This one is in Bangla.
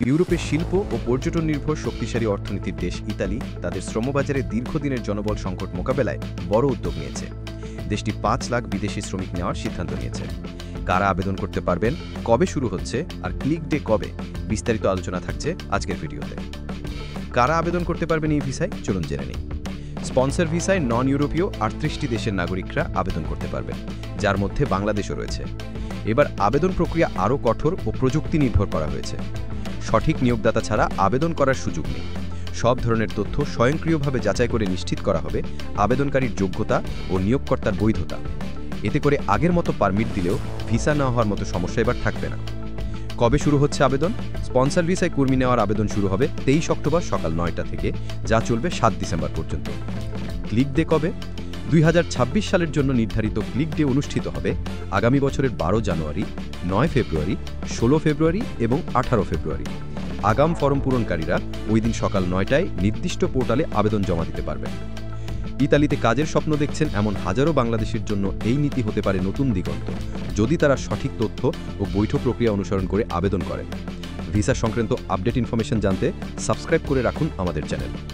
ইউরোপের শিল্প ও পর্যটন নির্ভর শক্তিশালী অর্থনীতির দেশ ইতালি তাদের শ্রমবাজারে দীর্ঘদিনের জনবল সংকট মোকাবেলায় বড় উদ্যোগ নিয়েছে। দেশটি ৫ লাখ বিদেশি শ্রমিক নেওয়ার সিদ্ধান্ত নিয়েছে। কারা আবেদন করতে পারবেন, কবে শুরু হচ্ছে আর ক্লিক ডে কবে, বিস্তারিত আলোচনা থাকছে আজকের ভিডিওতে। কারা আবেদন করতে পারবেন এই ভিসায়, চলুন জেনে নিই। স্পন্সর ভিসায় নন ইউরোপীয় ৩৮টি দেশের নাগরিকরা আবেদন করতে পারবেন, যার মধ্যে বাংলাদেশও রয়েছে। এবার আবেদন প্রক্রিয়া আরও কঠোর ও প্রযুক্তি নির্ভর করা হয়েছে। সঠিক নিয়োগদাতা ছাড়া আবেদন করার সুযোগ নেই। সব ধরনের তথ্য স্বয়ংক্রিয়ভাবে যাচাই করে নিশ্চিত করা হবে আবেদনকারীর যোগ্যতা ও নিয়োগকর্তার বৈধতা। এতে করে আগের মতো পারমিট দিলেও ভিসা না হওয়ার মতো সমস্যা এবার থাকবে না। কবে শুরু হচ্ছে আবেদন? স্পন্সর ভিসায় কর্মী নেওয়ার আবেদন শুরু হবে ২৩ অক্টোবর সকাল ৯টা থেকে, যা চলবে ৭ ডিসেম্বর পর্যন্ত। ক্লিক ডে কবে? ২০২৬ সালের জন্য নির্ধারিত ক্লিক ডে অনুষ্ঠিত হবে আগামী বছরের ১২ জানুয়ারি, ৯ ফেব্রুয়ারি, ১৬ ফেব্রুয়ারি এবং ১৮ ফেব্রুয়ারি। আগাম ফরম পূরণকারীরা ওই দিন সকাল ৯টায় নির্দিষ্ট পোর্টালে আবেদন জমা দিতে পারবেন। ইতালিতে কাজের স্বপ্ন দেখছেন এমন হাজারো বাংলাদেশের জন্য এই নীতি হতে পারে নতুন দিগন্ত, যদি তারা সঠিক তথ্য ও বৈধ প্রক্রিয়া অনুসরণ করে আবেদন করেন। ভিসা সংক্রান্ত আপডেট ইনফরমেশন জানতে সাবস্ক্রাইব করে রাখুন আমাদের চ্যানেল।